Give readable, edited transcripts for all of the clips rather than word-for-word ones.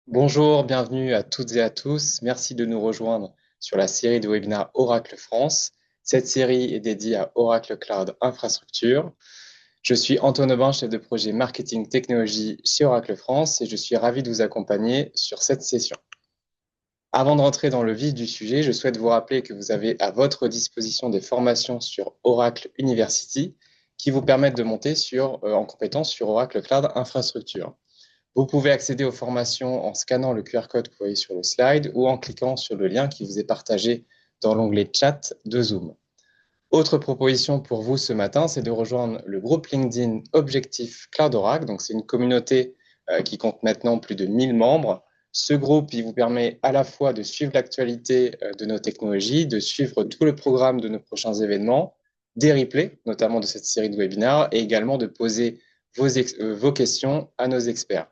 Bonjour, bienvenue à toutes et à tous. Merci de nous rejoindre sur la série de webinaires Oracle France. Cette série est dédiée à Oracle Cloud Infrastructure. Je suis Antoine Aubin, chef de projet marketing technologie chez Oracle France et je suis ravi de vous accompagner sur cette session. Avant de rentrer dans le vif du sujet, je souhaite vous rappeler que vous avez à votre disposition des formations sur Oracle University qui vous permettent de monter en compétence sur Oracle Cloud Infrastructure. Vous pouvez accéder aux formations en scannant le QR code que vous voyez sur le slide ou en cliquant sur le lien qui vous est partagé dans l'onglet chat de Zoom. Autre proposition pour vous ce matin, c'est de rejoindre le groupe LinkedIn Objectif Cloud Oracle. Donc, c'est une communauté qui compte maintenant plus de 1000 membres. Ce groupe, il vous permet à la fois de suivre l'actualité de nos technologies, de suivre tout le programme de nos prochains événements, des replays, notamment de cette série de webinaires, et également de poser vos questions à nos experts.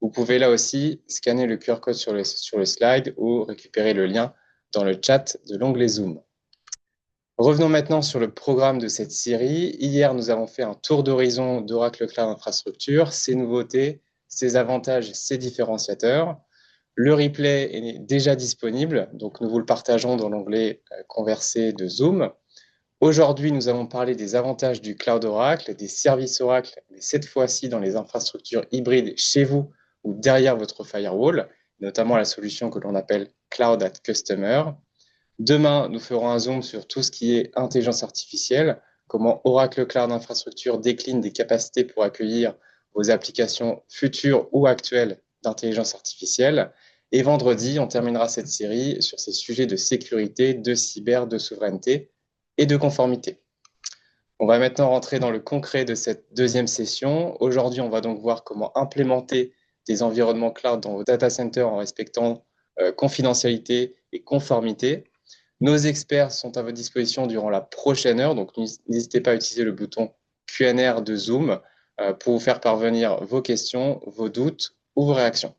Vous pouvez là aussi scanner le QR code sur le slide ou récupérer le lien dans le chat de l'onglet Zoom. Revenons maintenant sur le programme de cette série. Hier, nous avons fait un tour d'horizon d'Oracle Cloud Infrastructure, ses nouveautés, ses avantages, ses différenciateurs. Le replay est déjà disponible, donc nous vous le partageons dans l'onglet Converser de Zoom. Aujourd'hui, nous allons parler des avantages du Cloud Oracle, des services Oracle, mais cette fois-ci dans les infrastructures hybrides chez vous ou derrière votre firewall, notamment la solution que l'on appelle Cloud at Customer. Demain, nous ferons un zoom sur tout ce qui est intelligence artificielle, comment Oracle Cloud Infrastructure décline des capacités pour accueillir vos applications futures ou actuelles d'intelligence artificielle. Et vendredi, on terminera cette série sur ces sujets de sécurité, de cyber, de souveraineté et de conformité. On va maintenant rentrer dans le concret de cette deuxième session. Aujourd'hui, on va donc voir comment implémenter des environnements cloud dans vos data centers en respectant confidentialité et conformité. Nos experts sont à votre disposition durant la prochaine heure, donc n'hésitez pas à utiliser le bouton Q&R de Zoom pour vous faire parvenir vos questions, vos doutes ou vos réactions.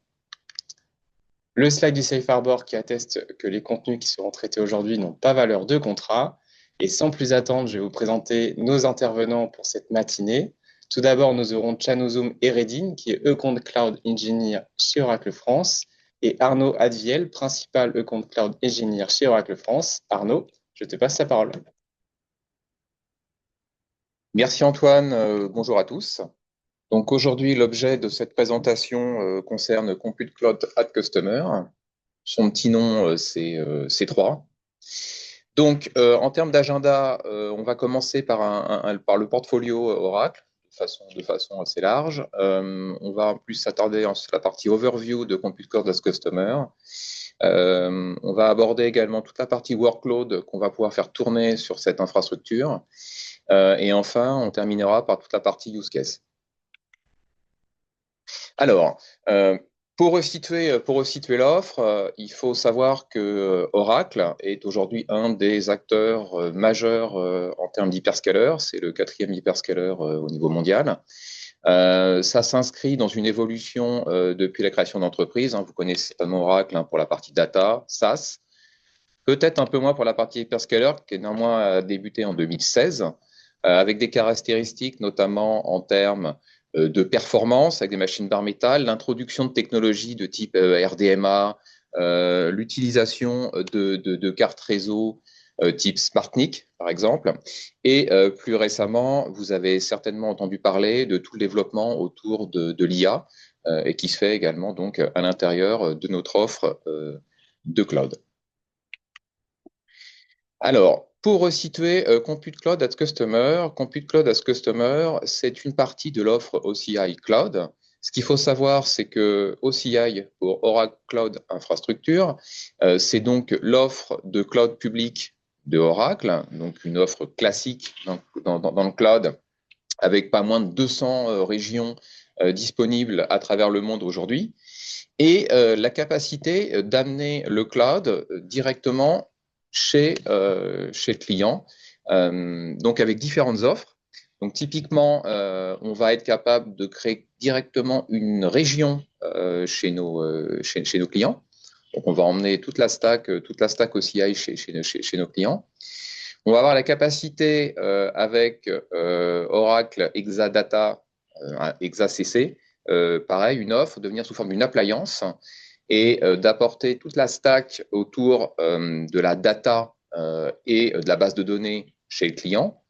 Le slide du Safe Harbor qui atteste que les contenus qui seront traités aujourd'hui n'ont pas valeur de contrat. Et sans plus attendre, je vais vous présenter nos intervenants pour cette matinée. Tout d'abord, nous aurons Chanozum Eredin, qui est e-compte Cloud Engineer chez Oracle France, et Arnaud Adviel, principal e-compte Cloud Engineer chez Oracle France. Arnaud, je te passe la parole. Merci Antoine, bonjour à tous. Donc aujourd'hui, l'objet de cette présentation concerne Compute Cloud at Customer. Son petit nom, c'est C3. Donc en termes d'agenda, on va commencer par le portfolio Oracle de façon assez large. On va en plus s'attarder sur la partie overview de Compute Cloud at Customer. On va aborder également toute la partie workload qu'on va pouvoir faire tourner sur cette infrastructure. Et enfin, on terminera par toute la partie use case. Alors, pour resituer l'offre, il faut savoir que Oracle est aujourd'hui un des acteurs majeurs en termes d'hyperscaler. C'est le quatrième hyperscaler au niveau mondial. Ça s'inscrit dans une évolution depuis la création d'entreprises. Vous connaissez certainement Oracle pour la partie data, SaaS. Peut-être un peu moins pour la partie hyperscaler, qui néanmoins a débuté en 2016, avec des caractéristiques notamment en termes de performance, avec des machines bar métal, l'introduction de technologies de type RDMA, l'utilisation de cartes réseau type SmartNIC, par exemple. Et plus récemment, vous avez certainement entendu parler de tout le développement autour de l'IA, et qui se fait également donc à l'intérieur de notre offre de cloud. Alors, pour resituer Compute Cloud as Customer, c'est une partie de l'offre OCI Cloud. Ce qu'il faut savoir, c'est que OCI, pour Oracle Cloud Infrastructure, c'est donc l'offre de cloud public de Oracle, donc une offre classique dans le cloud, avec pas moins de 200 régions disponibles à travers le monde aujourd'hui, et la capacité d'amener le cloud directement chez le client, donc avec différentes offres. Donc typiquement, on va être capable de créer directement une région chez nos clients. Donc on va emmener toute la stack OCI chez nos clients. On va avoir la capacité avec Oracle Exadata, ExaCC, pareil, une offre de venir sous forme d'une appliance et d'apporter toute la stack autour de la data et de la base de données chez le client.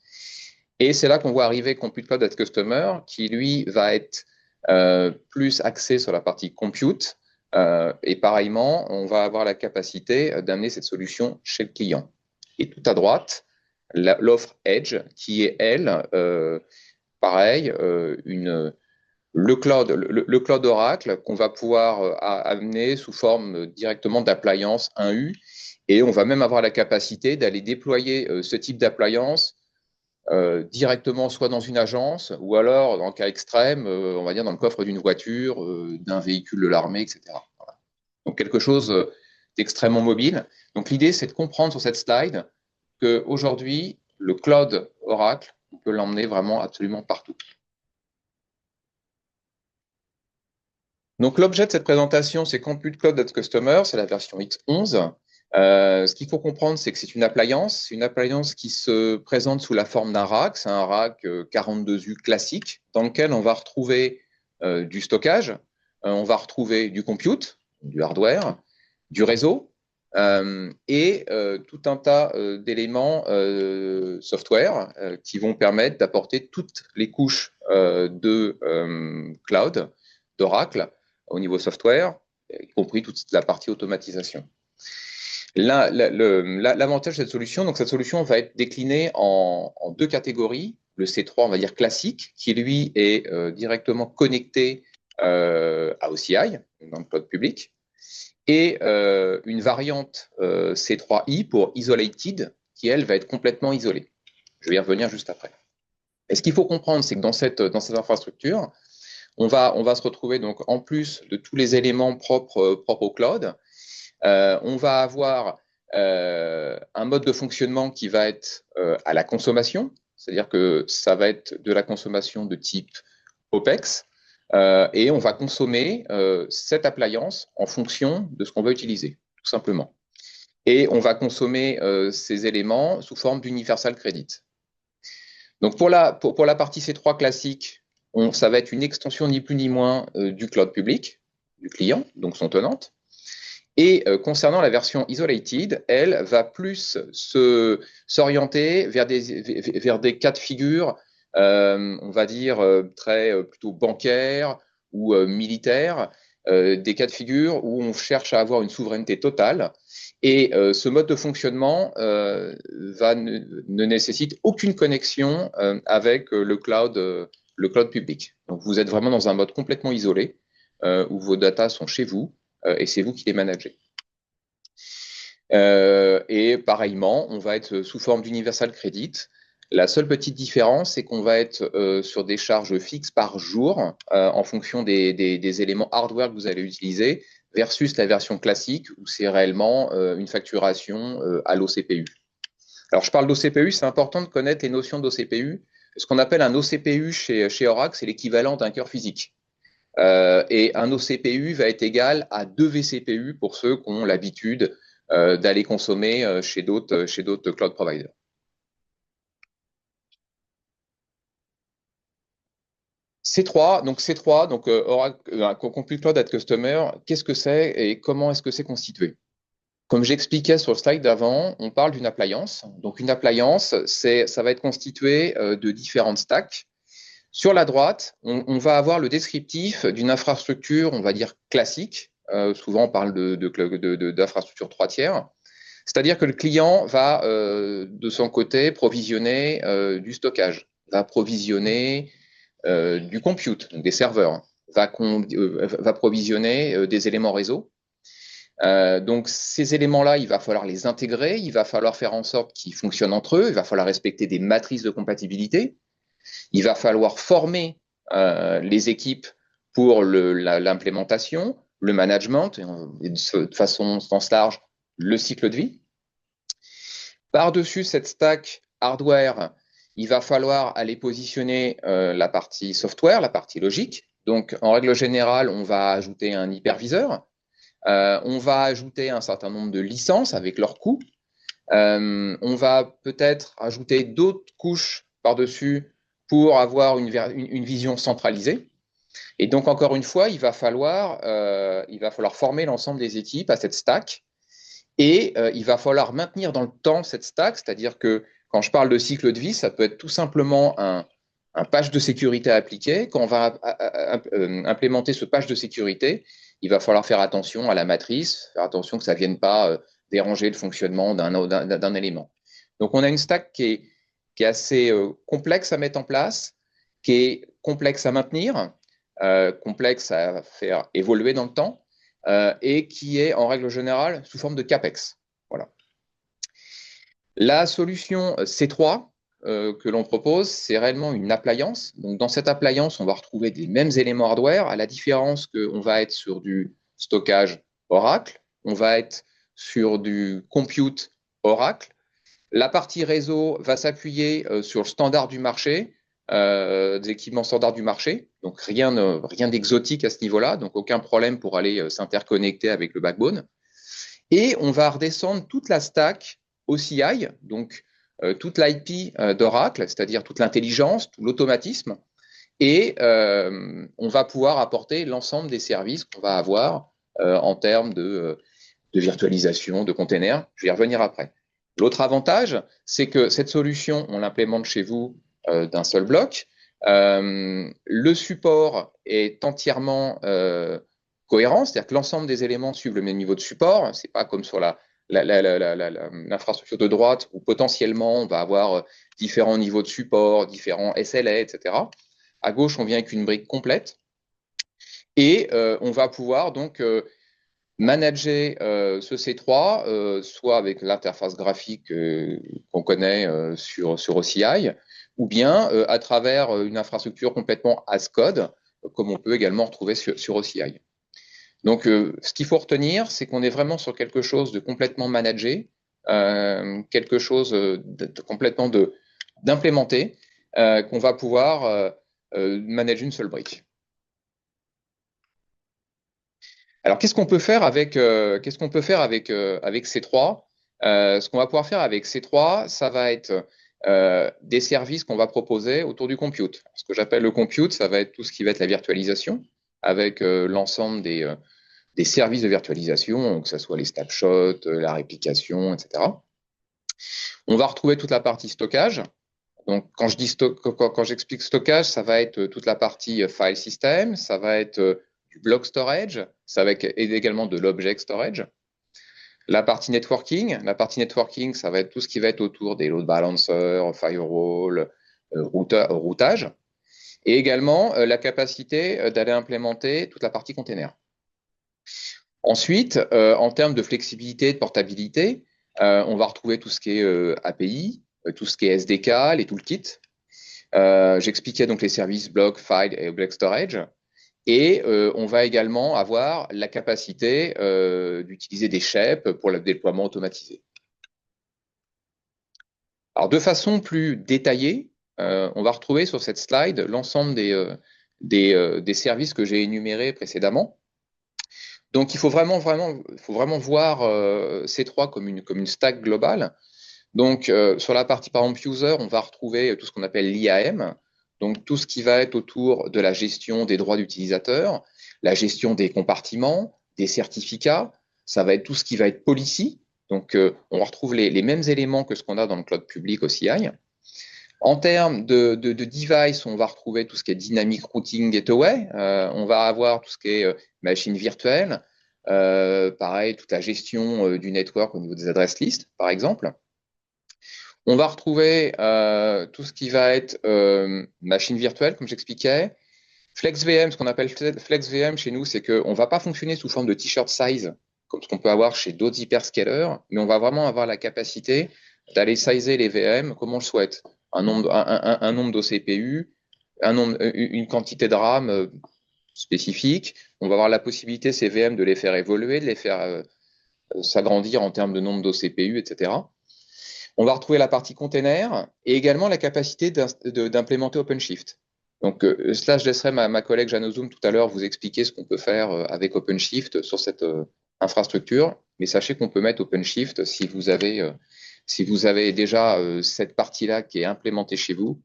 Et c'est là qu'on voit arriver Compute Cloud at Customer, qui lui va être plus axé sur la partie compute. Et pareillement, on va avoir la capacité d'amener cette solution chez le client. Et tout à droite, l'offre Edge, qui est, elle, pareil, le cloud Oracle qu'on va pouvoir amener sous forme directement d'appliance 1U. Et on va même avoir la capacité d'aller déployer ce type d'appliance directement soit dans une agence ou alors, dans le cas extrême, on va dire dans le coffre d'une voiture, d'un véhicule de l'armée, etc. Voilà. Donc quelque chose d'extrêmement mobile. Donc l'idée, c'est de comprendre sur cette slide qu'aujourd'hui, le cloud Oracle, on peut l'emmener vraiment absolument partout. Donc l'objet de cette présentation, c'est Compute Cloud at Customer, c'est la version X11. Ce qu'il faut comprendre, c'est que c'est une appliance qui se présente sous la forme d'un rack. C'est un rack 42U classique dans lequel on va retrouver du stockage, on va retrouver du compute, du hardware, du réseau et tout un tas d'éléments software qui vont permettre d'apporter toutes les couches de cloud, d'Oracle au niveau software, y compris toute la partie automatisation. L'avantage de cette solution, donc cette solution va être déclinée en deux catégories. Le C3, on va dire classique, qui lui est directement connecté à OCI, dans le cloud public, et une variante C3i pour Isolated, qui elle va être complètement isolée. Je vais y revenir juste après. Et ce qu'il faut comprendre, c'est que dans cette infrastructure, on va se retrouver donc en plus de tous les éléments propres au cloud, on va avoir un mode de fonctionnement qui va être à la consommation, c'est-à-dire que ça va être de la consommation de type OPEX, et on va consommer cette appliance en fonction de ce qu'on va utiliser, tout simplement. Et on va consommer ces éléments sous forme d'universal credit. Donc pour la partie C3 classique, ça va être une extension ni plus ni moins du cloud public, du client, donc son tenante. Et concernant la version Isolated, elle va plus s'orienter vers des cas de figure, on va dire, plutôt bancaires ou militaires, des cas de figure où on cherche à avoir une souveraineté totale. Et ce mode de fonctionnement ne nécessite aucune connexion avec le cloud public. Donc vous êtes vraiment dans un mode complètement isolé, où vos datas sont chez vous, et c'est vous qui les managez. Et pareillement, on va être sous forme d'universal credit. La seule petite différence, c'est qu'on va être sur des charges fixes par jour en fonction des éléments hardware que vous allez utiliser versus la version classique où c'est réellement une facturation à l'OCPU. Alors, je parle d'OCPU, c'est important de connaître les notions d'OCPU. Ce qu'on appelle un OCPU chez Oracle, c'est l'équivalent d'un cœur physique. Et un OCPU va être égal à 2 vCPU pour ceux qui ont l'habitude d'aller consommer chez d'autres cloud providers. C3, donc Oracle Compute Cloud at Customer, qu'est-ce que c'est et comment est-ce que c'est constitué? Comme j'expliquais sur le slide d'avant, on parle d'une appliance. Donc une appliance, ça va être constitué de différentes stacks. Sur la droite, on va avoir le descriptif d'une infrastructure, on va dire classique. Souvent, on parle d'infrastructure 3 tiers. C'est-à-dire que le client va, de son côté, provisionner du stockage, va provisionner du compute, donc des serveurs, va provisionner des éléments réseau. Donc ces éléments-là, il va falloir les intégrer, il va falloir faire en sorte qu'ils fonctionnent entre eux, il va falloir respecter des matrices de compatibilité, il va falloir former les équipes pour l'implémentation, le management, et de façon sens large, le cycle de vie. Par-dessus cette stack hardware, il va falloir aller positionner la partie software, la partie logique. Donc, en règle générale, on va ajouter un hyperviseur. On va ajouter un certain nombre de licences avec leurs coûts. On va peut-être ajouter d'autres couches par-dessus pour avoir une vision centralisée. Et donc, encore une fois, il va falloir former l'ensemble des équipes à cette stack et il va falloir maintenir dans le temps cette stack, c'est-à-dire que quand je parle de cycle de vie, ça peut être tout simplement un patch de sécurité à appliquer. Quand on va implémenter ce patch de sécurité, il va falloir faire attention à la matrice, faire attention que ça ne vienne pas déranger le fonctionnement d'un élément. Donc, on a une stack qui est assez complexe à mettre en place, qui est complexe à maintenir, complexe à faire évoluer dans le temps, et qui est en règle générale sous forme de CAPEX. Voilà. La solution C3 que l'on propose, c'est réellement une appliance. Donc, dans cette appliance, on va retrouver des mêmes éléments hardware, à la différence qu'on va être sur du stockage Oracle, on va être sur du compute Oracle. La partie réseau va s'appuyer sur le standard du marché, des équipements standards du marché. Donc, rien d'exotique à ce niveau-là. Donc, aucun problème pour aller s'interconnecter avec le backbone. Et on va redescendre toute la stack OCI, donc toute l'IP d'Oracle, c'est-à-dire toute l'intelligence, tout l'automatisme. Et on va pouvoir apporter l'ensemble des services qu'on va avoir en termes de virtualisation, de containers. Je vais y revenir après. L'autre avantage, c'est que cette solution, on l'implémente chez vous d'un seul bloc. Le support est entièrement cohérent, c'est-à-dire que l'ensemble des éléments suivent le même niveau de support. C'est pas comme sur l'infrastructure de droite où potentiellement on va avoir différents niveaux de support, différents SLA, etc. À gauche, on vient avec une brique complète et on va pouvoir donc manager ce C3, soit avec l'interface graphique qu'on connaît sur OCI, ou bien à travers une infrastructure complètement as code, comme on peut également retrouver sur OCI. Donc, ce qu'il faut retenir, c'est qu'on est vraiment sur quelque chose de complètement managé, quelque chose complètement d'implémenté, qu'on va pouvoir manager une seule brique. Alors, qu'est-ce qu'on peut faire avec C3? Ce qu'on va pouvoir faire avec C3, ça va être des services qu'on va proposer autour du compute. Ce que j'appelle le compute, ça va être tout ce qui va être la virtualisation, avec l'ensemble des services de virtualisation, que ce soit les snapshots, la réplication, etc. On va retrouver toute la partie stockage. Donc, quand j'explique stockage, ça va être toute la partie file system, ça va être du block storage, ça va être également de l'object storage. La partie networking, ça va être tout ce qui va être autour des load balancers, firewall, routage. Et également la capacité d'aller implémenter toute la partie container. Ensuite, en termes de flexibilité, de portabilité, on va retrouver tout ce qui est API, tout ce qui est SDK, les toolkits. J'expliquais donc les services block, file et object storage. Et on va également avoir la capacité d'utiliser des shapes pour le déploiement automatisé. Alors, de façon plus détaillée, on va retrouver sur cette slide l'ensemble des services que j'ai énumérés précédemment. Donc, il faut vraiment voir C3 comme une stack globale. Donc, sur la partie, par exemple, user, on va retrouver tout ce qu'on appelle l'IAM, donc tout ce qui va être autour de la gestion des droits d'utilisateur, la gestion des compartiments, des certificats, ça va être tout ce qui va être policy. Donc, on retrouve les mêmes éléments que ce qu'on a dans le cloud public OCI. En termes de device, on va retrouver tout ce qui est dynamic routing gateway. On va avoir tout ce qui est machine virtuelle. Pareil, toute la gestion du network au niveau des adresses listes, par exemple. On va retrouver tout ce qui va être machine virtuelle, comme j'expliquais. FlexVM, ce qu'on appelle FlexVM chez nous, c'est qu'on ne va pas fonctionner sous forme de t-shirt size, comme ce qu'on peut avoir chez d'autres hyperscalers, mais on va vraiment avoir la capacité d'aller sizer les VM comme on le souhaite. Un nombre de CPU, une quantité de RAM spécifique. On va avoir la possibilité, ces VM, de les faire évoluer, de les faire s'agrandir en termes de nombre de CPU, etc. On va retrouver la partie container et également la capacité d'implémenter OpenShift. Donc, cela, je laisserai ma collègue Janozoom tout à l'heure vous expliquer ce qu'on peut faire avec OpenShift sur cette infrastructure. Mais sachez qu'on peut mettre OpenShift si vous avez déjà cette partie-là qui est implémentée chez vous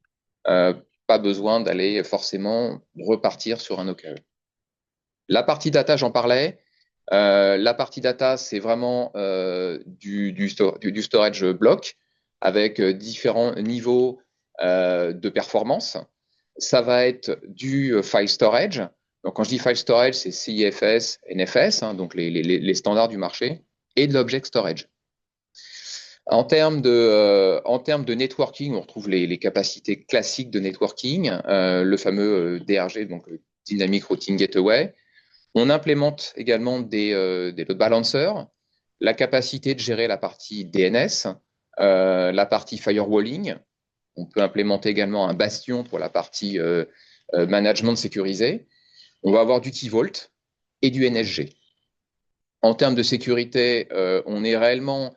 pas besoin d'aller forcément repartir sur un OKE. La partie data, j'en parlais. La partie data, c'est vraiment du storage block avec différents niveaux de performance. Ça va être du file storage. Donc, quand je dis file storage, c'est CIFS, NFS, hein, donc les standards du marché, et de l'object storage. En termes de networking, on retrouve les capacités classiques de networking, le fameux DRG, donc Dynamic Routing Gateway. On implémente également des load balancers, la capacité de gérer la partie DNS, la partie firewalling. On peut implémenter également un bastion pour la partie management sécurisé. On va avoir du Key Vault et du NSG. En termes de sécurité, on est réellement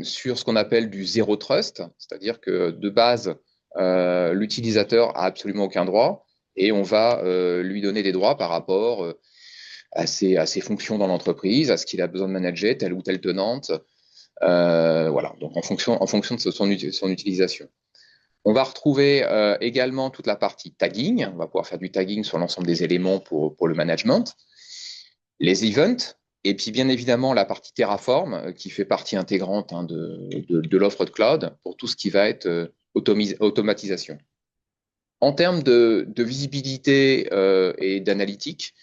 sur ce qu'on appelle du zero trust, c'est-à-dire que de base, l'utilisateur a absolument aucun droit et on va lui donner des droits par rapport à ses fonctions dans l'entreprise, à ce qu'il a besoin de manager, telle ou telle tenante, voilà, donc en fonction de son utilisation. On va retrouver également toute la partie tagging. On va pouvoir faire du tagging sur l'ensemble des éléments pour le management. Les events, et puis bien évidemment la partie Terraform, qui fait partie intégrante hein, de l'offre de cloud pour tout ce qui va être automatisation. En termes de visibilité et d'analytique,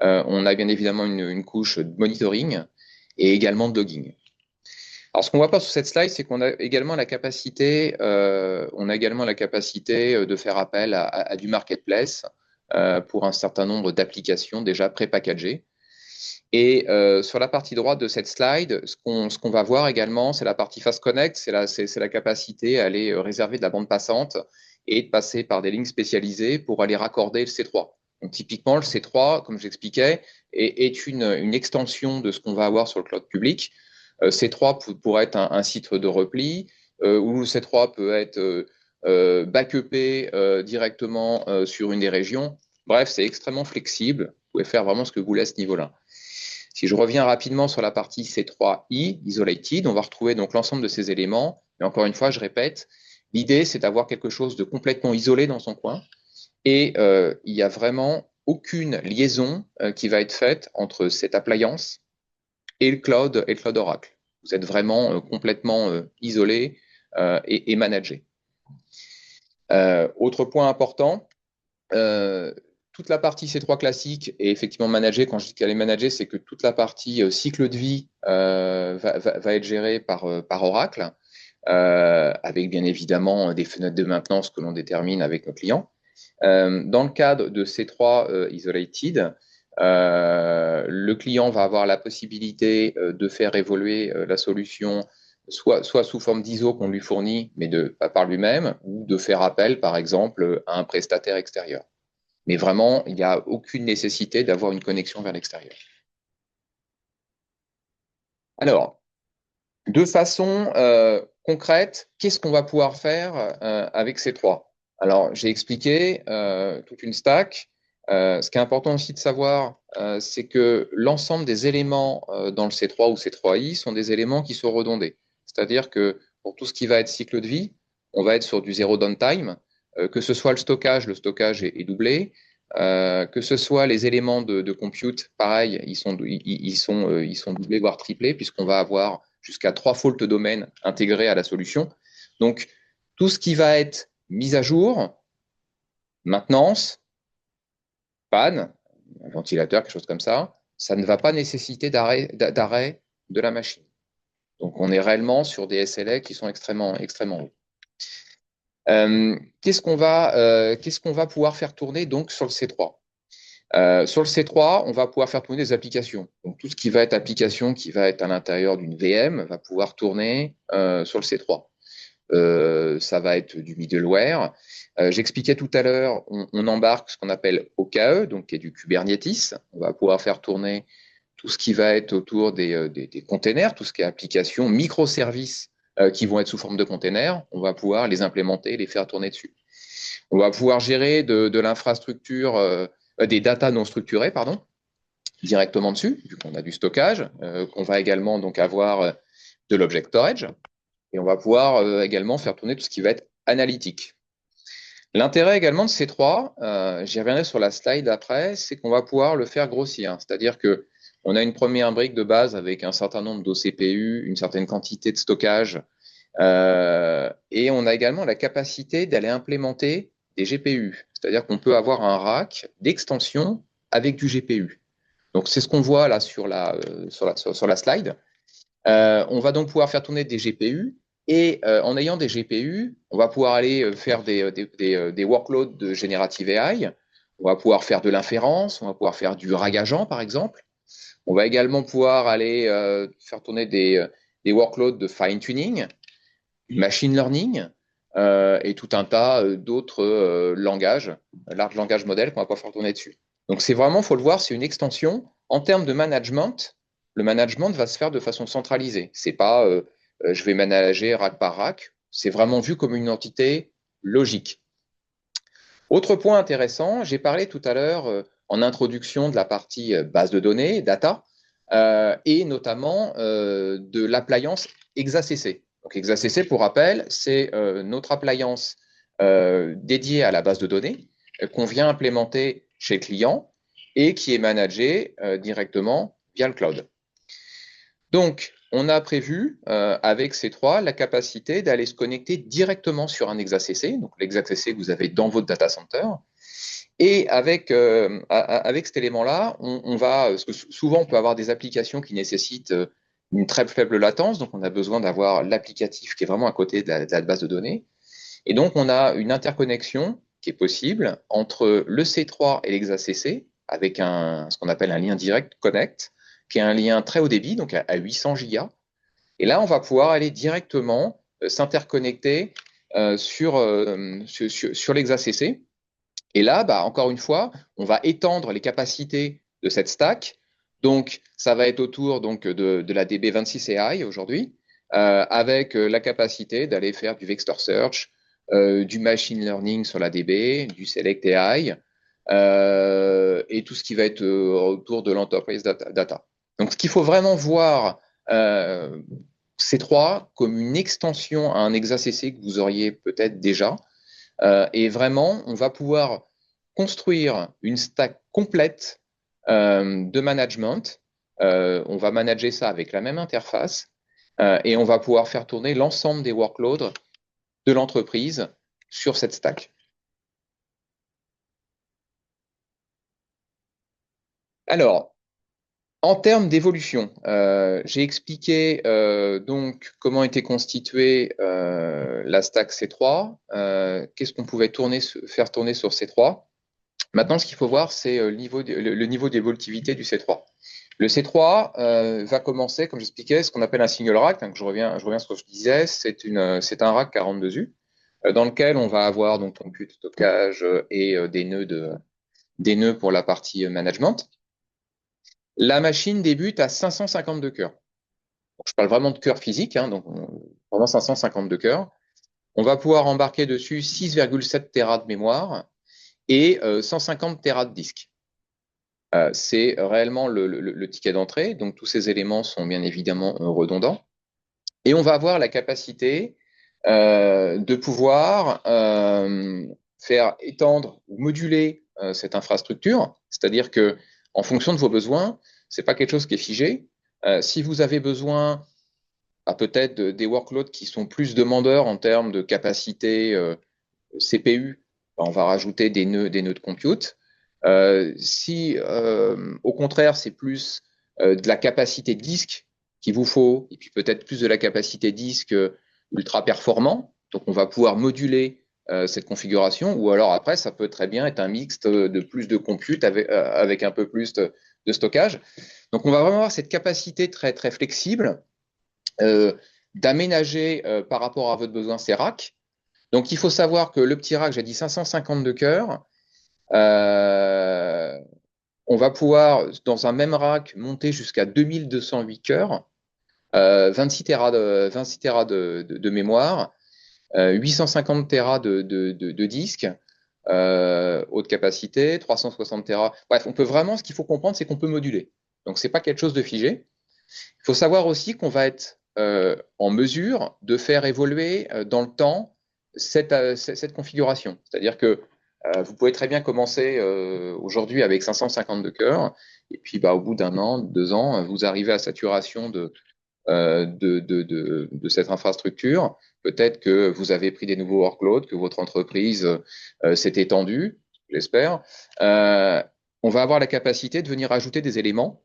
on a bien évidemment une couche de monitoring et également de logging. Alors, ce qu'on ne voit pas sur cette slide, c'est qu'on a également la capacité, de faire appel à du marketplace pour un certain nombre d'applications déjà pré-packagées. Et sur la partie droite de cette slide, ce qu'on va voir également, c'est la partie Fast Connect, c'est la capacité à aller réserver de la bande passante et de passer par des lignes spécialisées pour aller raccorder le C3. Donc, typiquement, le C3, comme j'expliquais, est une extension de ce qu'on va avoir sur le cloud public. C3 pourrait être un site de repli, ou C3 peut être backupé directement sur une des régions. Bref, c'est extrêmement flexible. Vous pouvez faire vraiment ce que vous voulez à ce niveau-là. Si je reviens rapidement sur la partie C3I, Isolated, on va retrouver donc l'ensemble de ces éléments. Et encore une fois, je répète, l'idée, c'est d'avoir quelque chose de complètement isolé dans son coin. Et il n'y a vraiment aucune liaison qui va être faite entre cette appliance et le cloud Oracle. Vous êtes vraiment complètement isolé et managé. Autre point important, toute la partie C3 classique est effectivement managée. Quand je dis qu'elle est managée, c'est que toute la partie cycle de vie va être gérée par Oracle, avec bien évidemment des fenêtres de maintenance que l'on détermine avec nos clients. Dans le cadre de C3 Isolated, le client va avoir la possibilité de faire évoluer la solution soit sous forme d'ISO qu'on lui fournit, mais pas par lui-même, ou de faire appel, par exemple, à un prestataire extérieur. Mais vraiment, il n'y a aucune nécessité d'avoir une connexion vers l'extérieur. Alors, de façon concrète, qu'est-ce qu'on va pouvoir faire avec ces trois? Alors, j'ai expliqué toute une stack. Ce qui est important aussi de savoir, c'est que l'ensemble des éléments dans le C3 ou C3I sont des éléments qui sont redondés. C'est-à-dire que pour tout ce qui va être cycle de vie, on va être sur du zéro downtime, que ce soit le stockage est doublé, que ce soit les éléments de compute, pareil, ils sont doublés, voire triplés, puisqu'on va avoir jusqu'à 3 fault domaines intégrés à la solution. Donc, tout ce qui va être mise à jour, maintenance, panne, un ventilateur, quelque chose comme ça ne va pas nécessiter d'arrêt de la machine. Donc, on est réellement sur des SLA qui sont extrêmement hauts. Qu'est-ce qu'on va pouvoir faire tourner donc sur le C3? Sur le C3, on va pouvoir faire tourner des applications. Donc, tout ce qui va être application qui va être à l'intérieur d'une VM va pouvoir tourner sur le C3. Ça va être du middleware. J'expliquais tout à l'heure, on embarque ce qu'on appelle OKE, donc qui est du Kubernetes. On va pouvoir faire tourner tout ce qui va être autour des containers, tout ce qui est applications, microservices qui vont être sous forme de containers. On va pouvoir les implémenter et les faire tourner dessus. On va pouvoir gérer de l'infrastructure, des data non structurées, pardon, directement dessus, vu qu'on a du stockage, qu'on va également donc avoir de l'object storage. Et on va pouvoir également faire tourner tout ce qui va être analytique. L'intérêt également de C3, j'y reviendrai sur la slide après, c'est qu'on va pouvoir le faire grossir. C'est-à-dire que on a une première brique de base avec un certain nombre d'OCPU, une certaine quantité de stockage, et on a également la capacité d'aller implémenter des GPU. C'est-à-dire qu'on peut avoir un rack d'extension avec du GPU. Donc c'est ce qu'on voit là sur la slide. On va donc pouvoir faire tourner des GPU et en ayant des GPU, on va pouvoir aller faire des workloads de Generative AI. On va pouvoir faire de l'inférence, on va pouvoir faire du RAG agent par exemple. On va également pouvoir aller faire tourner des workloads de fine-tuning, machine learning et tout un tas d'autres langages, large language model qu'on va pouvoir faire tourner dessus. Donc c'est vraiment, il faut le voir, c'est une extension. En termes de management, le management va se faire de façon centralisée. C'est pas je vais manager rack par rack, c'est vraiment vu comme une entité logique. Autre point intéressant, j'ai parlé tout à l'heure en introduction de la partie base de données, data, et notamment de l'appliance ExaCC. Donc ExaCC, pour rappel, c'est notre appliance dédiée à la base de données qu'on vient implémenter chez le client et qui est managée directement via le cloud. Donc, on a prévu avec C3 la capacité d'aller se connecter directement sur un ExaCC, donc l'ExaCC que vous avez dans votre data center. Et avec cet élément-là, on va, parce que souvent on peut avoir des applications qui nécessitent une très faible latence, donc on a besoin d'avoir l'applicatif qui est vraiment à côté de la base de données. Et donc on a une interconnexion qui est possible entre le C3 et l'ExaCC avec ce qu'on appelle un lien direct connect, qui est un lien très haut débit, donc à 800 gigas. Et là, on va pouvoir aller directement s'interconnecter sur l'ExaCC. Et là, encore une fois, on va étendre les capacités de cette stack. Donc, ça va être autour de la DB26 AI aujourd'hui, avec la capacité d'aller faire du vector search, du machine learning sur la DB, du select AI, et tout ce qui va être autour de l'enterprise data. Donc, ce qu'il faut vraiment voir, C3 comme une extension à un ExaCC que vous auriez peut-être déjà. Et vraiment, on va pouvoir construire une stack complète de management. On va manager ça avec la même interface et on va pouvoir faire tourner l'ensemble des workloads de l'entreprise sur cette stack. Alors, en termes d'évolution, j'ai expliqué donc comment était constituée la stack C3, qu'est-ce qu'on pouvait faire tourner sur C3. Maintenant, ce qu'il faut voir, c'est le niveau d'évolutivité du C3. Le C3 va commencer, comme j'expliquais, ce qu'on appelle un single rack. Donc je reviens sur ce que je disais, c'est un rack 42U dans lequel on va avoir donc compute, stockage et des nœuds pour la partie management. La machine débute à 552 cœurs. Donc, je parle vraiment de cœurs physiques, hein, donc vraiment 552 cœurs. On va pouvoir embarquer dessus 6,7 Tera de mémoire et 150 Tera de disque. C'est réellement le ticket d'entrée, donc tous ces éléments sont bien évidemment redondants. Et on va avoir la capacité de pouvoir faire étendre ou moduler cette infrastructure, c'est-à-dire que en fonction de vos besoins, c'est pas quelque chose qui est figé. Si vous avez besoin peut-être des workloads qui sont plus demandeurs en termes de capacité CPU, on va rajouter des nœuds de compute. Si au contraire c'est plus de la capacité disque qu'il vous faut, et puis peut-être plus de la capacité disque ultra performant, donc on va pouvoir moduler cette configuration, ou alors après ça peut très bien être un mixte de plus de compute avec un peu plus de stockage. Donc on va vraiment avoir cette capacité très très flexible d'aménager par rapport à votre besoin ces racks. Donc il faut savoir que le petit rack, j'ai dit 552 cœurs, on va pouvoir, dans un même rack, monter jusqu'à 2208 cœurs, 26 Tera de mémoire, 850 Tera de disque, haute capacité, 360 Tera. Bref, on peut vraiment, ce qu'il faut comprendre, c'est qu'on peut moduler. Donc, c'est pas quelque chose de figé. Il faut savoir aussi qu'on va être en mesure de faire évoluer dans le temps cette configuration. C'est-à-dire que vous pouvez très bien commencer aujourd'hui avec 552 cœurs, et puis au bout d'un an, 2 ans, vous arrivez à saturation de cette infrastructure. Peut-être que vous avez pris des nouveaux workloads, que votre entreprise s'est étendue, j'espère. On va avoir la capacité de venir ajouter des éléments.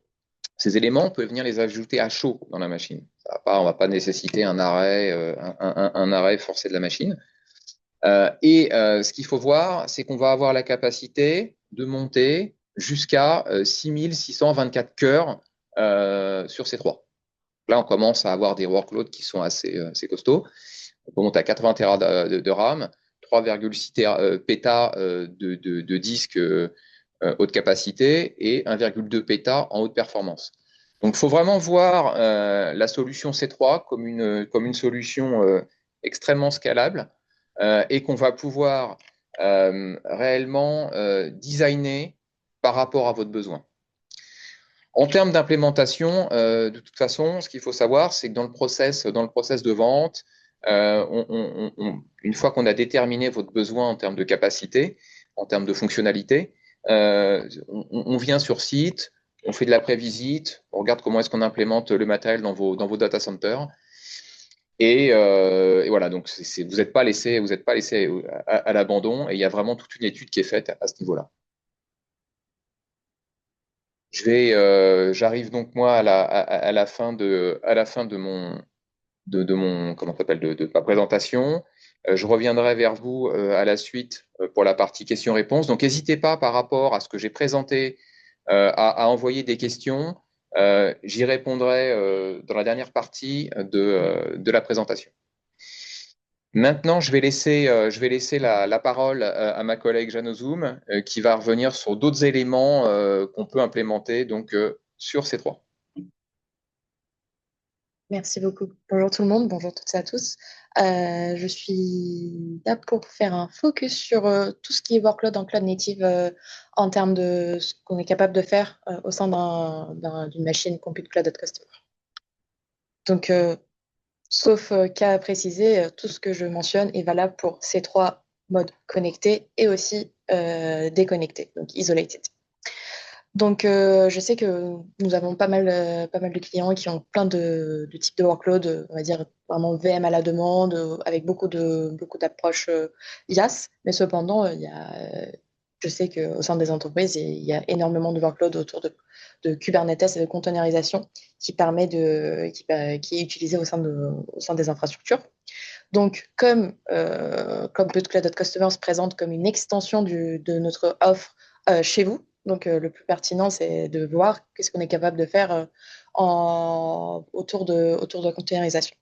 Ces éléments, on peut venir les ajouter à chaud dans la machine. On ne va pas nécessiter un arrêt, un arrêt forcé de la machine. Ce qu'il faut voir, c'est qu'on va avoir la capacité de monter jusqu'à 6624 cœurs sur ces trois. Là, on commence à avoir des workloads qui sont assez costauds. On monte à 80 Tera de RAM, 3,6 pétas de disques haute capacité et 1,2 pétas en haute performance. Donc, il faut vraiment voir la solution C3 comme une solution extrêmement scalable et qu'on va pouvoir réellement designer par rapport à votre besoin. En termes d'implémentation, de toute façon, ce qu'il faut savoir, c'est que dans le process de vente, une fois qu'on a déterminé votre besoin en termes de capacité, en termes de fonctionnalité, on vient sur site, on fait de la prévisite, on regarde comment est-ce qu'on implémente le matériel dans vos data centers. Et voilà, donc vous n'êtes pas laissé à l'abandon, et il y a vraiment toute une étude qui est faite à ce niveau-là. J'arrive donc moi à la fin de mon comment s'appelle de ma présentation. Je reviendrai vers vous à la suite pour la partie questions-réponses. Donc n'hésitez pas par rapport à ce que j'ai présenté à envoyer des questions. J'y répondrai dans la dernière partie de la présentation. Maintenant, je vais laisser la parole à ma collègue Jeanne Ozoum, qui va revenir sur d'autres éléments qu'on peut implémenter donc, sur ces trois. Merci beaucoup. Bonjour tout le monde, bonjour toutes et à tous. Je suis là pour faire un focus sur tout ce qui est workload en cloud native en termes de ce qu'on est capable de faire au sein d'une machine Compute Cloud at Customer. Donc, sauf cas à préciser, tout ce que je mentionne est valable pour ces trois modes connectés et aussi déconnectés, donc isolated. Donc, je sais que nous avons pas mal de clients qui ont plein de types de workload, on va dire vraiment VM à la demande, avec beaucoup d'approches IaaS. Mais cependant, je sais qu'au sein des entreprises, il y a énormément de workload autour de Kubernetes et de containerisation qui est utilisé au sein des infrastructures. Donc, comme Cloud.Customer se présente comme une extension de notre offre chez vous, donc le plus pertinent, c'est de voir qu'est-ce qu'on est capable de faire autour de la containerisation.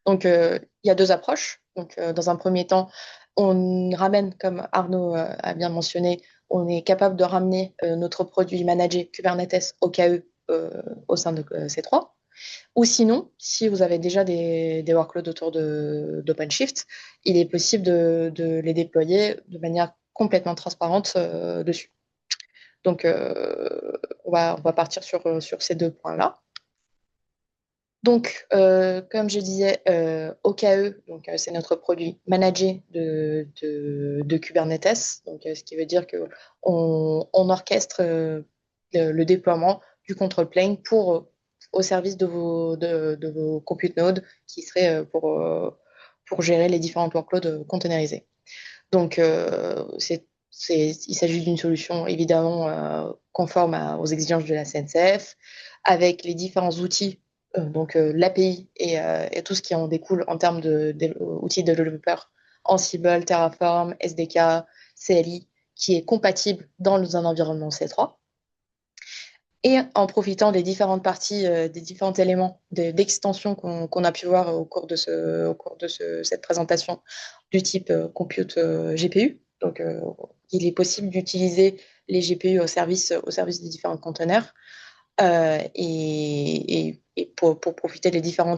Donc, il y a deux approches. Donc, dans un premier temps, on ramène, comme Arnaud a bien mentionné, on est capable de ramener notre produit managé Kubernetes au KE au sein de C3. Ou sinon, si vous avez déjà des workloads autour d'OpenShift, il est possible de les déployer de manière complètement transparente dessus. Donc, on va partir sur ces deux points-là. Donc, comme je disais, OKE, c'est notre produit managé de Kubernetes, donc, ce qui veut dire qu'on orchestre le déploiement du control plane au service de vos compute nodes qui seraient pour gérer les différents workloads containerisés. Donc, il s'agit d'une solution évidemment conforme aux exigences de la CNCF, avec les différents outils, donc l'API et tout ce qui en découle en termes d'outils de développeurs, Ansible, Terraform, SDK, CLI, qui est compatible dans un environnement C3. Et en profitant des différentes parties, des différents éléments d'extension qu'on a pu voir au cours de cette présentation du type compute GPU. Donc, il est possible d'utiliser les GPU au service des différents conteneurs et pour profiter des différents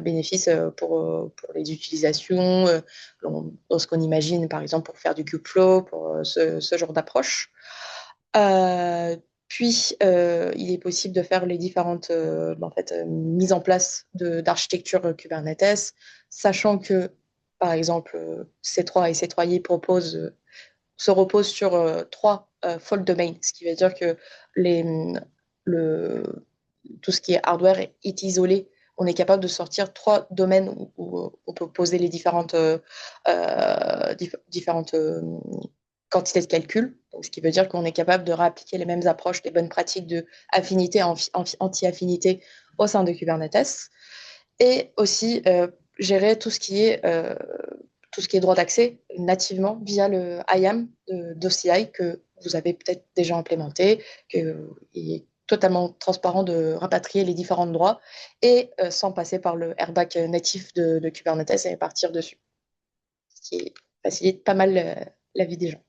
bénéfices pour les utilisations, dans ce qu'on imagine, par exemple, pour faire du Kubeflow, pour ce genre d'approche. Puis, il est possible de faire les différentes mises en place d'architecture Kubernetes, sachant que par exemple, C3 et C3i se reposent sur trois fault domains, ce qui veut dire que les, le, tout ce qui est hardware est isolé. On est capable de sortir trois domaines où on peut poser les différentes quantités de calcul. Donc, ce qui veut dire qu'on est capable de réappliquer les mêmes approches, les bonnes pratiques de affinité, anti-affinité au sein de Kubernetes. Et aussi gérer tout ce qui est droit d'accès nativement via le IAM d'OCI que vous avez peut-être déjà implémenté, qu'il est totalement transparent de rapatrier les différents droits et sans passer par le airbag natif de Kubernetes et partir dessus, ce qui facilite pas mal la vie des gens.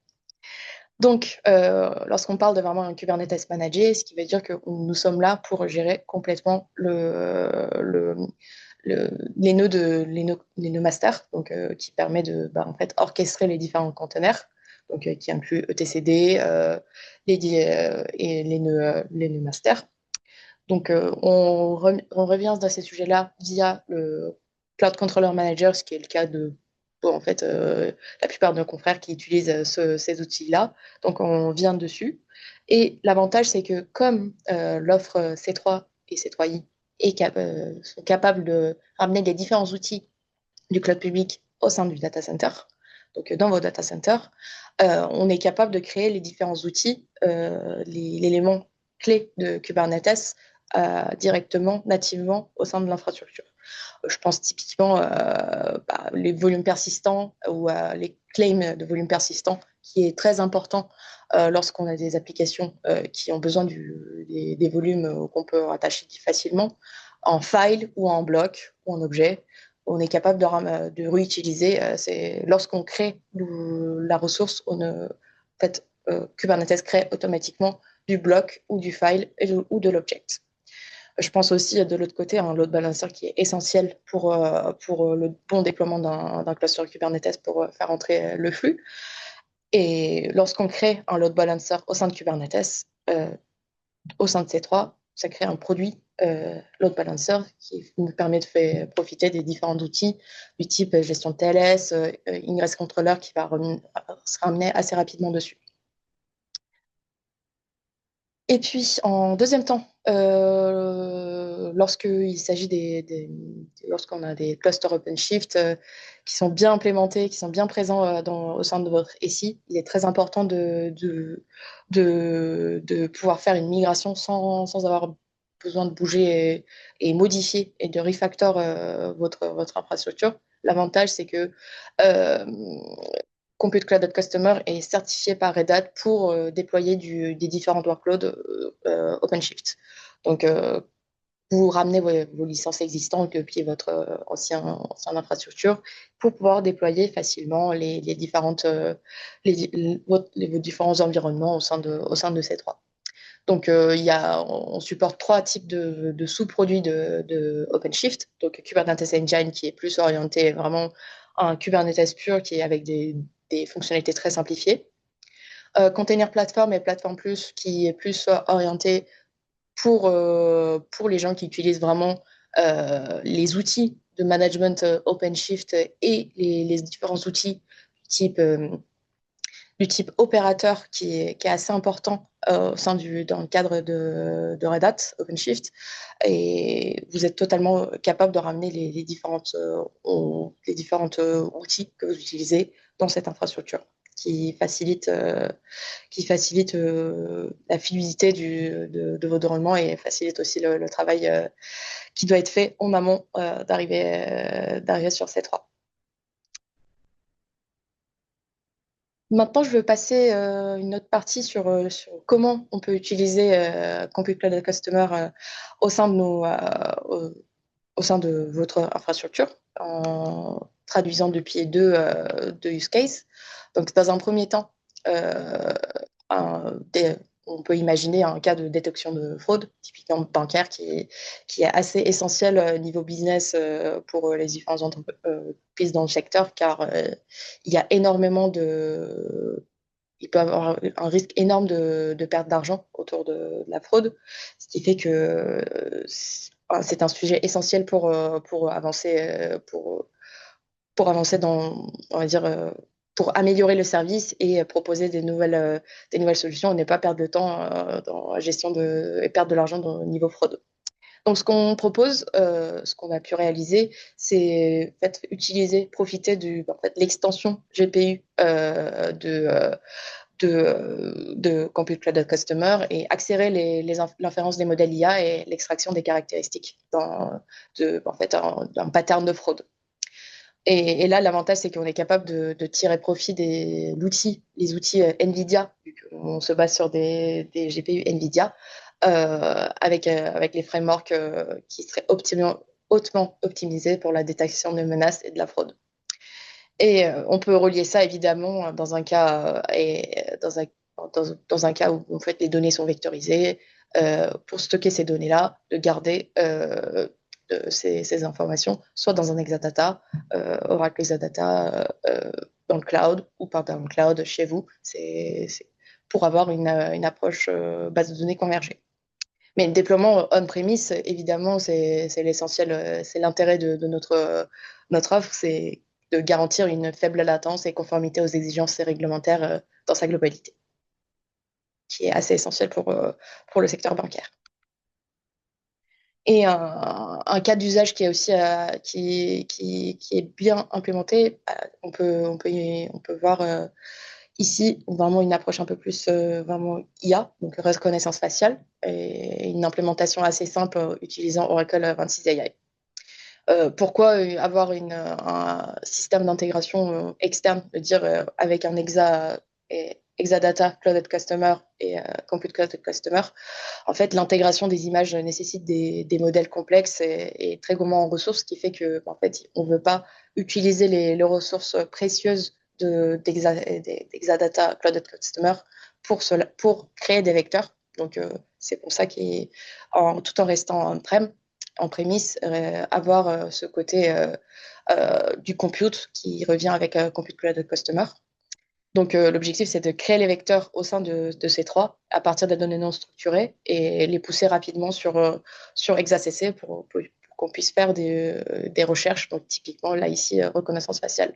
Donc, lorsqu'on parle de vraiment un Kubernetes managé, ce qui veut dire que nous sommes là pour gérer complètement les nœuds master, donc, qui permet de en fait, orchestrer les différents conteneurs, donc, qui inclut etcd et les nœuds master. Donc, on revient dans ces sujets-là via le Cloud Controller Manager, ce qui est le cas de en fait, la plupart de nos confrères qui utilisent ces outils-là. Donc, on vient dessus. Et l'avantage, c'est que comme l'offre C3 et C3i sont capables de ramener les différents outils du cloud public au sein du data center, donc dans vos data centers, on est capable de créer les différents outils, l'élément clé de Kubernetes directement, nativement au sein de l'infrastructure. Je pense typiquement les volumes persistants ou les claims de volumes persistants, qui est très important lorsqu'on a des applications qui ont besoin des volumes qu'on peut rattacher facilement en file ou en bloc ou en objet. On est capable de réutiliser. C'est lorsqu'on crée la ressource, en fait, Kubernetes crée automatiquement du bloc ou du file ou de l'object. Je pense aussi de l'autre côté à un load balancer qui est essentiel pour le bon déploiement d'un cluster Kubernetes pour faire entrer le flux. Et lorsqu'on crée un load balancer au sein de Kubernetes, au sein de C3, ça crée un produit load balancer qui nous permet de faire profiter des différents outils du type gestion de TLS, ingress controller qui va se ramener assez rapidement dessus. Et puis, en deuxième temps, lorsqu'il s'agit lorsqu'on a des clusters OpenShift qui sont bien implémentés, qui sont bien présents au sein de votre SI, il est très important de pouvoir faire une migration sans avoir besoin de bouger et modifier et de refactor votre infrastructure. L'avantage, c'est que Compute Cloud Customer est certifié par Red Hat pour déployer des différents workloads OpenShift. Donc, vous ramenez vos licences existantes depuis votre ancienne infrastructure pour pouvoir déployer facilement vos différents environnements au sein de ces trois. Donc, on supporte trois types de sous-produits de OpenShift. Donc, Kubernetes Engine qui est plus orienté vraiment un Kubernetes pur qui est avec des fonctionnalités très simplifiées. Container Platform et Platform Plus qui est plus orienté pour les gens qui utilisent vraiment les outils de management OpenShift et les différents outils du type opérateur qui est assez important dans le cadre de Red Hat OpenShift. Et vous êtes totalement capable de ramener les différentes outils que vous utilisez dans cette infrastructure qui facilite la fluidité de votre environnement et facilite aussi le travail qui doit être fait en amont d'arriver sur C3. Maintenant, je veux passer une autre partie sur comment on peut utiliser Compute Cloud Customer au sein au sein de votre infrastructure en traduisant depuis deux use cases. Donc, dans un premier temps, on peut imaginer un cas de détection de fraude, typiquement bancaire, qui est assez essentiel niveau business pour les différentes entreprises dans le secteur, car il y a il peut y avoir un risque énorme de perte d'argent autour de la fraude, ce qui fait que c'est un sujet essentiel pour avancer, pour avancer on va dire, pour améliorer le service et proposer des nouvelles solutions et ne pas perdre de temps dans la gestion et perdre de l'argent au niveau fraude. Donc, ce qu'on propose, ce qu'on a pu réaliser, c'est en fait, utiliser, profiter en fait, l'extension GPU de Compute Cloud Customer et accélérer l'inférence des modèles IA et l'extraction des caractéristiques en fait, d'un pattern de fraude. Et là, l'avantage, c'est qu'on est capable de tirer profit les outils NVIDIA, vu qu'on se base sur des GPU NVIDIA, avec les frameworks qui seraient hautement optimisés pour la détection de menaces et de la fraude. Et on peut relier ça évidemment dans un cas dans un cas où en fait, les données sont vectorisées, pour stocker ces données-là, de garder ces informations soit dans un Exadata, Oracle Exadata dans le cloud ou pas dans le cloud chez vous. C'est pour avoir une approche base de données convergée. Mais le déploiement on-premise, évidemment, c'est l'essentiel, c'est l'intérêt de notre offre, c'est de garantir une faible latence et conformité aux exigences réglementaires dans sa globalité, qui est assez essentiel pour le secteur bancaire. Et un cas d'usage qui est aussi qui est bien implémenté, on peut voir ici vraiment une approche un peu plus vraiment IA, donc reconnaissance faciale, et une implémentation assez simple utilisant Oracle 26 AI. Pourquoi avoir un système d'intégration externe, de dire avec un Exadata Cloud Customer et Compute Cloud Customer. En fait, l'intégration des images nécessite des modèles complexes et très gourmands en ressources, ce qui fait que en fait, on ne veut pas utiliser les ressources précieuses d'Exadata Cloud Customer pour créer des vecteurs. Donc, c'est pour ça tout en restant en prémisse, avoir ce côté du compute qui revient avec Compute Cloud Customer. Donc, l'objectif, c'est de créer les vecteurs au sein de ces trois à partir des données non structurées et les pousser rapidement sur ExaCC pour qu'on puisse faire des recherches. Donc, typiquement, là, ici, reconnaissance faciale.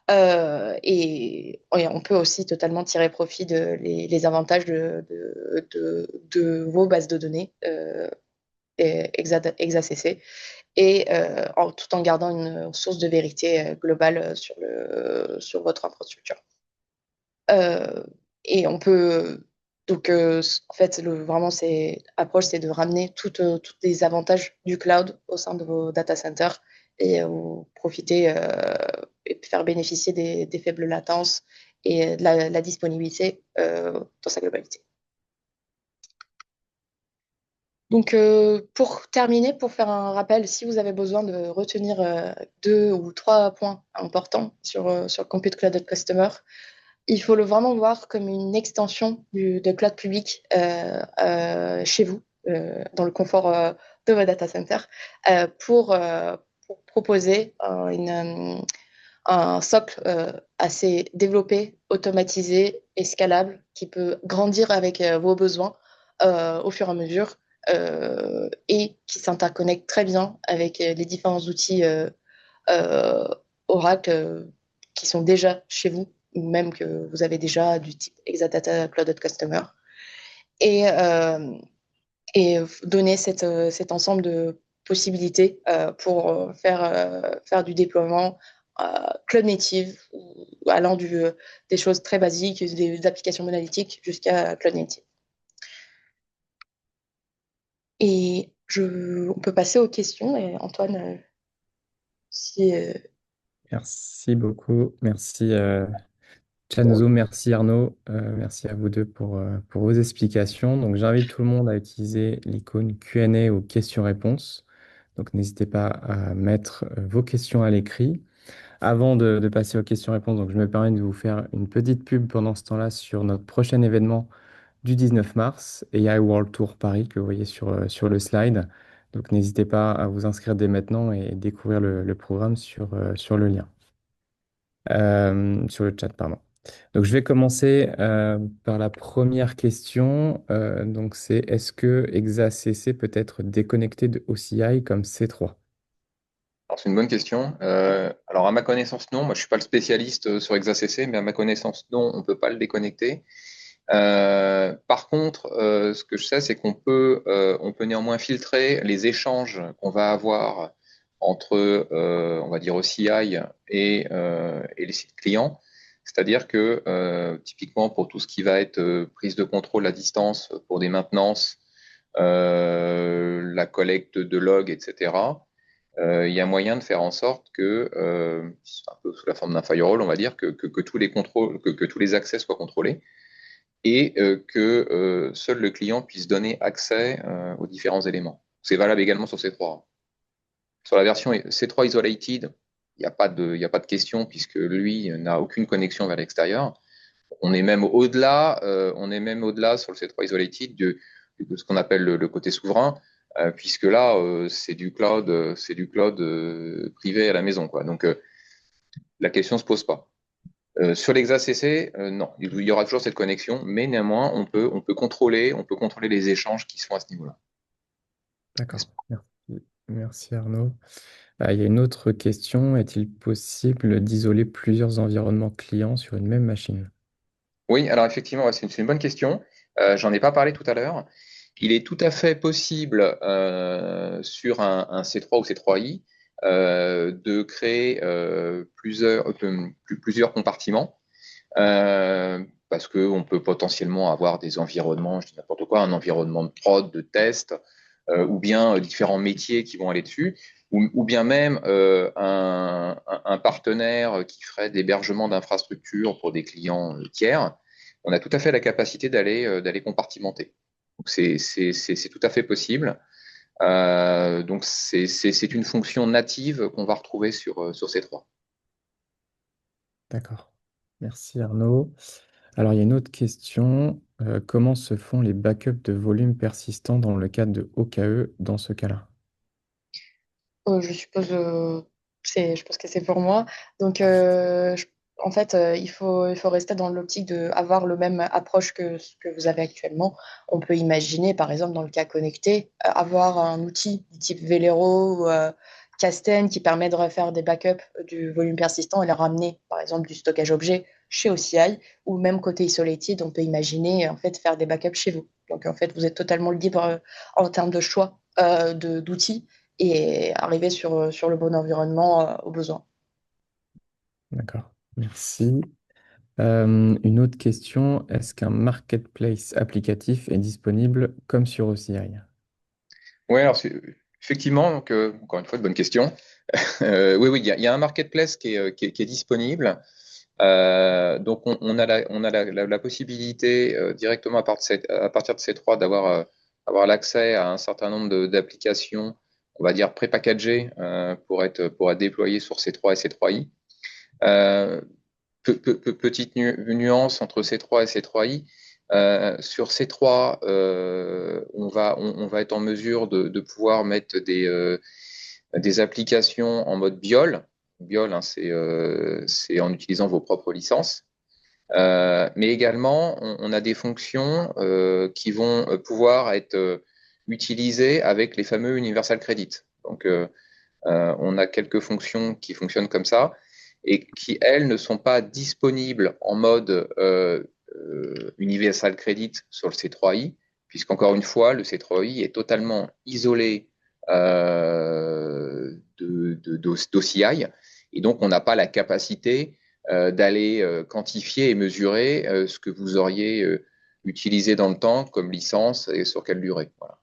Et on peut aussi totalement tirer profit les avantages de vos bases de données ExaCC et tout en gardant une source de vérité globale sur votre infrastructure. Euh, et on peut donc en fait vraiment approche c'est de ramener tous les avantages du cloud au sein de vos data centers et profiter et faire bénéficier des faibles latences et de la disponibilité dans sa globalité. Donc, pour terminer, pour faire un rappel, si vous avez besoin de retenir 2 ou 3 points importants sur Compute Cloud Customer, il faut vraiment voir comme une extension de cloud public chez vous, dans le confort de votre data center, pour proposer un socle assez développé, automatisé et scalable qui peut grandir avec vos besoins au fur et à mesure et qui s'interconnecte très bien avec les différents outils euh, Oracle qui sont déjà chez vous ou même que vous avez déjà du type Exadata Cloud Customer et donner cet ensemble de possibilités pour faire du déploiement cloud native, allant des choses très basiques, des applications monolithiques jusqu'à cloud native. Et on peut passer aux questions. Et Antoine, si... Merci beaucoup. Merci Chanzo, merci Arnaud. Merci à vous deux pour vos explications. Donc, j'invite tout le monde à utiliser l'icône Q&A ou questions-réponses. Donc, n'hésitez pas à mettre vos questions à l'écrit. Avant de passer aux questions-réponses, donc je me permets de vous faire une petite pub pendant ce temps-là sur notre prochain événement du 19 mars, AI World Tour Paris, que vous voyez sur le slide. Donc, n'hésitez pas à vous inscrire dès maintenant et découvrir le programme sur le lien, sur le chat, pardon. Donc, je vais commencer par la première question. Donc, c'est est-ce que ExaCC peut être déconnecté de OCI comme C3? Alors, c'est une bonne question. Alors, à ma connaissance, non. Moi, je suis pas le spécialiste sur ExaCC, mais à ma connaissance, non, on peut pas le déconnecter. Par contre, ce que je sais, c'est on peut néanmoins filtrer les échanges qu'on va avoir entre, on va dire, OCI et les sites clients. C'est-à-dire que, typiquement, pour tout ce qui va être prise de contrôle à distance pour des maintenances, la collecte de logs, etc., il y a moyen de faire en sorte que, un peu sous la forme d'un firewall, on va dire, que tous les contrôles, que tous les accès soient contrôlés et que seul le client puisse donner accès aux différents éléments. C'est valable également sur C3. Sur la version C3 Isolated, il n'y a pas de question puisque lui n'a aucune connexion vers l'extérieur. On est même au-delà sur le C3 Isolated de ce qu'on appelle le côté souverain, puisque là, c'est du cloud privé à la maison, quoi. Donc, la question se pose pas. Sur l'ExaCC, non, il y aura toujours cette connexion, mais néanmoins, on peut contrôler les échanges qui sont à ce niveau-là. D'accord. Merci, merci Arnaud. Il y a une autre question. Est-il possible d'isoler plusieurs environnements clients sur une même machine? Oui, alors effectivement, ouais, c'est une bonne question. J'en ai pas parlé tout à l'heure. Il est tout à fait possible sur un C3 ou C3i de créer plusieurs compartiments parce qu'on peut potentiellement avoir des environnements, je dis n'importe quoi, un environnement de prod, de test, ou bien différents métiers qui vont aller dessus, ou bien même un partenaire qui ferait d'hébergement d'infrastructures pour des clients tiers. On a tout à fait la capacité d'aller compartimenter. Donc c'est tout à fait possible. Donc c'est une fonction native qu'on va retrouver sur C3. D'accord. Merci Arnaud. Alors, il y a une autre question. Comment se font les backups de volume persistant dans le cadre de OKE dans ce cas-là? Je suppose, je pense que c'est pour moi. Donc, en fait, il faut rester dans l'optique d'avoir le même approche que ce que vous avez actuellement. On peut imaginer, par exemple, dans le cas connecté, avoir un outil du type Velero ou Kasten qui permet de refaire des backups du volume persistant et le ramener, par exemple, du stockage objet chez OCI ou même côté Isolated, on peut imaginer en fait faire des backups chez vous. Donc, en fait, vous êtes totalement libre en termes de choix d'outils et arriver sur le bon environnement au besoin. D'accord. Merci. Une autre question. Est-ce qu'un marketplace applicatif est disponible comme sur OCI? Oui, alors effectivement, donc, encore une fois, de bonne question. Oui, oui, il y a un marketplace qui est disponible. Donc, on a la possibilité directement à partir de C3 avoir l'accès à un certain nombre d'applications, on va dire prépackagées pour être déployées sur C3 et C3i. Euh, Petite nuance entre C3 et C3i. Sur C3, on va être en mesure de pouvoir mettre des applications en mode BIOL. BIOL, hein, c'est en utilisant vos propres licences. Mais également, on a des fonctions qui vont pouvoir être utilisées avec les fameux Universal Credit. Donc, on a quelques fonctions qui fonctionnent comme ça et qui, elles, ne sont pas disponibles en mode Universal Credit sur le C3i, puisqu'encore une fois, le C3i est totalement isolé d'OCI, et donc on n'a pas la capacité d'aller quantifier et mesurer ce que vous auriez utilisé dans le temps comme licence et sur quelle durée. Voilà.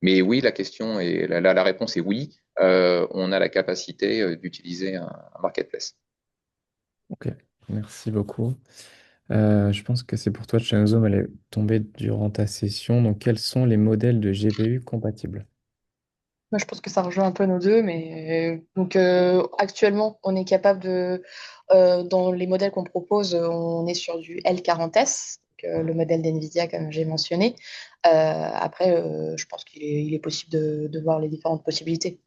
Mais oui, la réponse est oui. On a la capacité d'utiliser un marketplace. Ok, merci beaucoup. Je pense que c'est pour toi, Chenzo, elle est tombée durant ta session. Donc, quels sont les modèles de GPU compatibles? Moi, je pense que ça rejoint un peu nos deux, mais donc actuellement, on est capable dans les modèles qu'on propose, on est sur du L40S, donc, le modèle d'NVIDIA, comme j'ai mentionné. Après, je pense il est possible de voir les différentes possibilités.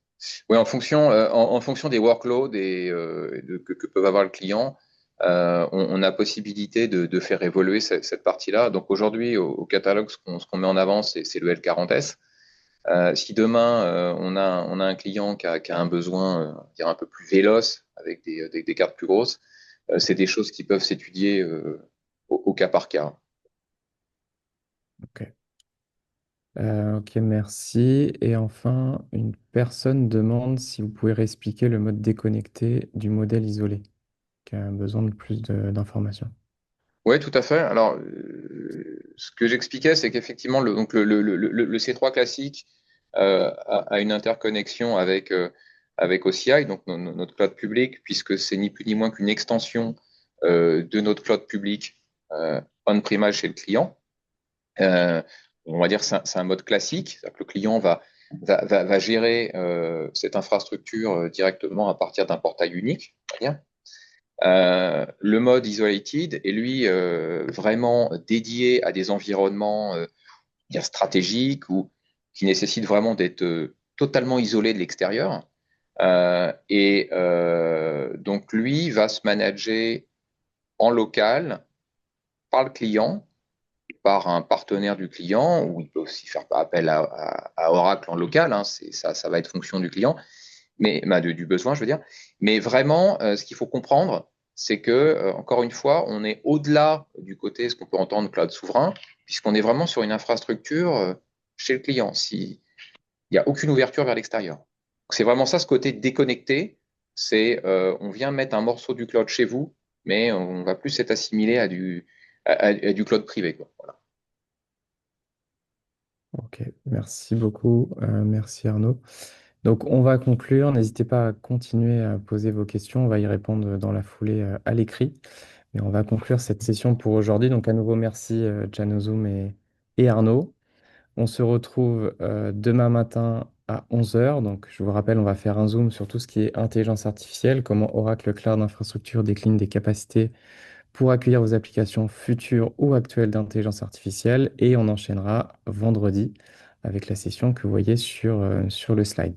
Oui, en fonction des workloads que peuvent avoir le client, on a possibilité de faire évoluer cette partie-là. Donc aujourd'hui, au catalogue, ce qu'on met en avant, c'est le L40S. Si demain on a un client qui a un besoin on va dire un peu plus véloce avec des cartes plus grosses, c'est des choses qui peuvent s'étudier au cas par cas. Ok. Ok, merci. Et enfin, une personne demande si vous pouvez réexpliquer le mode déconnecté du modèle isolé, qui a besoin de plus d'informations. Oui, tout à fait. Alors, ce que j'expliquais, c'est qu'effectivement, donc le C3 classique a une interconnexion avec OCI, donc notre cloud public, puisque c'est ni plus ni moins qu'une extension de notre cloud public on-premise chez le client. Euh, on va dire que c'est un mode classique, c'est-à-dire que le client va gérer cette infrastructure directement à partir d'un portail unique, on va dire. Le mode isolated est lui vraiment dédié à des environnements bien stratégiques ou qui nécessitent vraiment d'être totalement isolés de l'extérieur. Donc lui va se manager en local par le client, par un partenaire du client, ou il peut aussi faire appel à Oracle en local, hein, ça va être fonction du client mais du besoin, je veux dire. Mais vraiment, ce qu'il faut comprendre, c'est que, encore une fois, on est au-delà du côté, ce qu'on peut entendre cloud souverain, puisqu'on est vraiment sur une infrastructure chez le client. Il n'y a aucune ouverture vers l'extérieur. C'est vraiment ça, ce côté déconnecté. C'est on vient mettre un morceau du cloud chez vous, mais on va plus être assimilé à du cloud privé, quoi. Voilà. Ok, merci beaucoup. Merci Arnaud. Donc, on va conclure. N'hésitez pas à continuer à poser vos questions. On va y répondre dans la foulée à l'écrit. Mais on va conclure cette session pour aujourd'hui. Donc, à nouveau, merci Janozoom et Arnaud. On se retrouve demain matin à 11 heures. Donc, je vous rappelle, on va faire un zoom sur tout ce qui est intelligence artificielle, comment Oracle Cloud Infrastructure décline des capacités pour accueillir vos applications futures ou actuelles d'intelligence artificielle. Et on enchaînera vendredi avec la session que vous voyez sur le slide.